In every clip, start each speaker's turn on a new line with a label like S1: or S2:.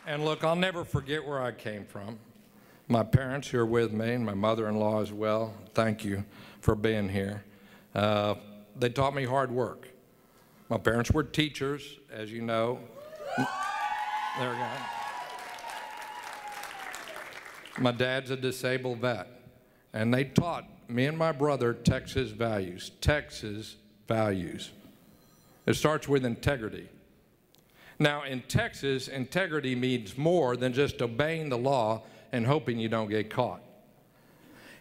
S1: And look, I'll never forget where I came from. My parents who are with me, and my mother-in-law as well, thank you for being here. They taught me hard work. My parents were teachers, as you know. There we go. My dad's a disabled vet, and they taught me and my brother Texas values. Texas values. It starts with integrity. Now, in Texas, integrity means more than just obeying the law and hoping you don't get caught.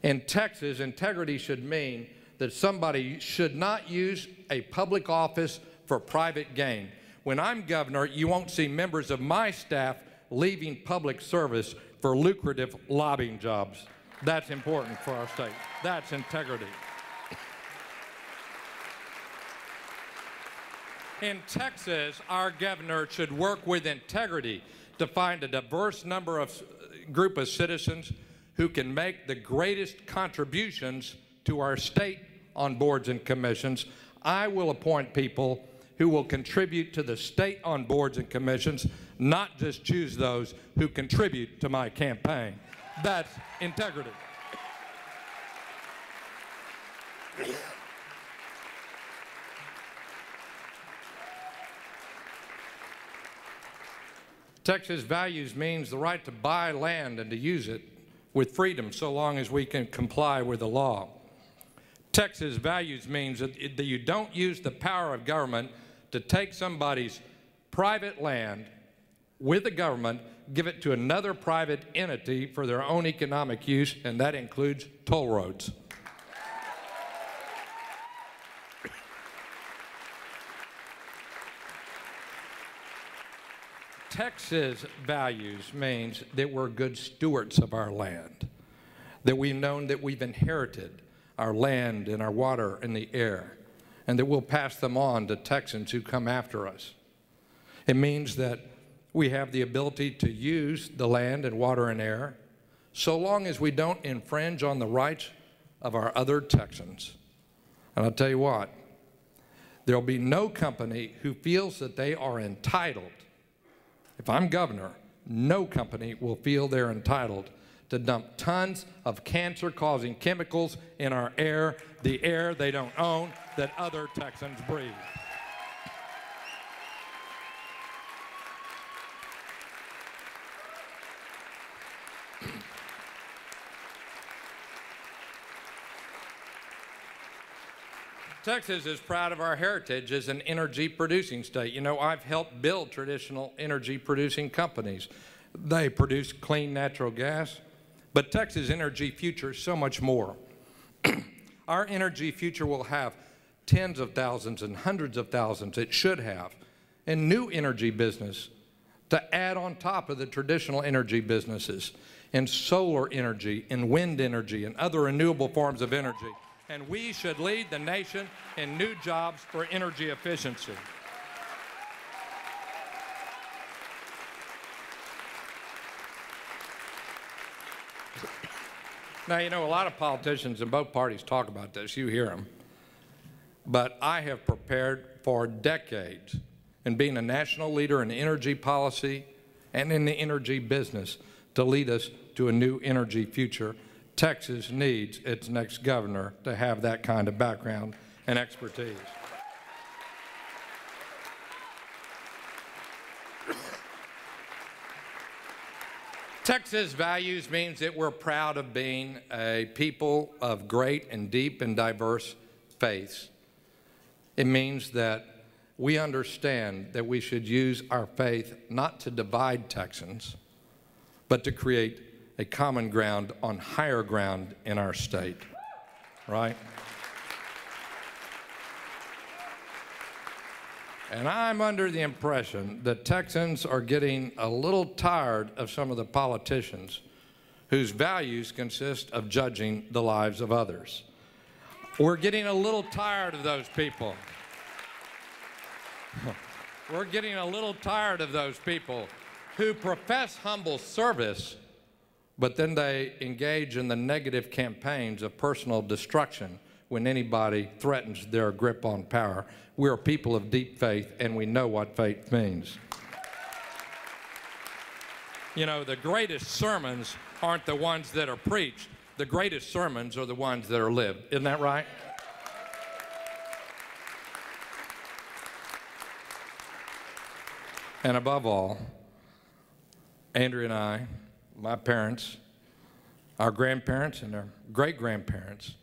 S1: In Texas, integrity should mean that somebody should not use a public office for private gain. When I'm governor, you won't see members of my staff leaving public service for lucrative lobbying jobs. That's important for our state. That's integrity. In Texas, our governor should work with integrity to find a diverse group of citizens who can make the greatest contributions to our state on boards and commissions. I will appoint people who will contribute to the state on boards and commissions, not just choose those who contribute to my campaign. That's integrity. Texas values means the right to buy land and to use it with freedom so long as we can comply with the law. Texas values means that you don't use the power of government to take somebody's private land with the government, give it to another private entity for their own economic use, and that includes toll roads. Texas values means that we're good stewards of our land, that we've known that we've inherited our land and our water and the air, and that we'll pass them on to Texans who come after us. It means that we have the ability to use the land and water and air so long as we don't infringe on the rights of our other Texans. And I'll tell you what, there'll be no company who feels that they are entitled. If I'm governor, no company will feel they're entitled to dump tons of cancer-causing chemicals in our air, the air they don't own, that other Texans breathe. Texas is proud of our heritage as an energy-producing state. You know, I've helped build traditional energy-producing companies. They produce clean natural gas, but Texas' energy future is so much more. Our energy future will have tens of thousands and hundreds of thousands, it should have, and new energy business to add on top of the traditional energy businesses, in solar energy, in wind energy, and other renewable forms of energy. And we should lead the nation in new jobs for energy efficiency. Now, you know, a lot of politicians in both parties talk about this. You hear them. But I have prepared for decades in being a national leader in energy policy and in the energy business to lead us to a new energy future. Texas needs its next governor to have that kind of background and expertise. Texas values means that we're proud of being a people of great and deep and diverse faiths. It means that we understand that we should use our faith not to divide Texans, but to create a common ground on higher ground in our state, right? And I'm under the impression that Texans are getting a little tired of some of the politicians whose values consist of judging the lives of others. We're getting a little tired of those people. We're getting a little tired of those people who profess humble service, but then they engage in the negative campaigns of personal destruction when anybody threatens their grip on power. We're a people of deep faith, and we know what faith means. You know, the greatest sermons aren't the ones that are preached. The greatest sermons are the ones that are lived. Isn't that right? And above all, Andrea and I, my parents, our grandparents, and our great-grandparents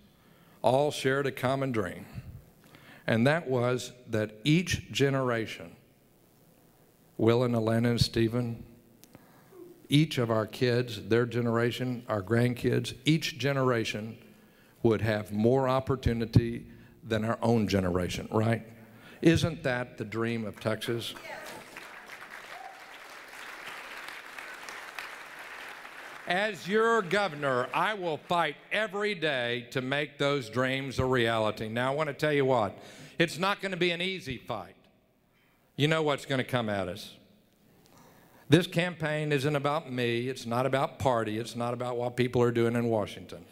S1: all shared a common dream. And that was that each generation, Will and Elena and Stephen, each of our kids, their generation, our grandkids, each generation would have more opportunity than our own generation, right? Isn't that the dream of Texas? As your governor, I will fight every day to make those dreams a reality. Now, I want to tell you what, it's not going to be an easy fight. You know what's going to come at us. This campaign isn't about me. It's not about party. It's not about what people are doing in Washington.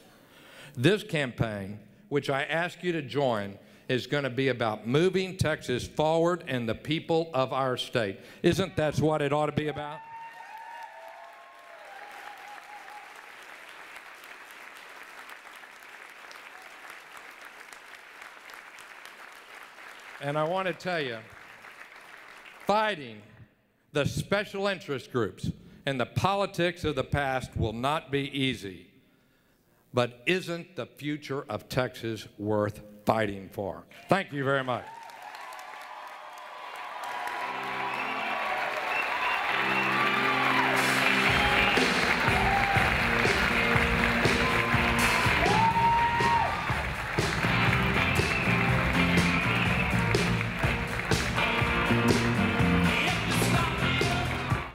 S1: This campaign, which I ask you to join, is going to be about moving Texas forward and the people of our state. Isn't that what it ought to be about? And I want to tell you, fighting the special interest groups and the politics of the past will not be easy. But isn't the future of Texas worth fighting for? Thank you very much.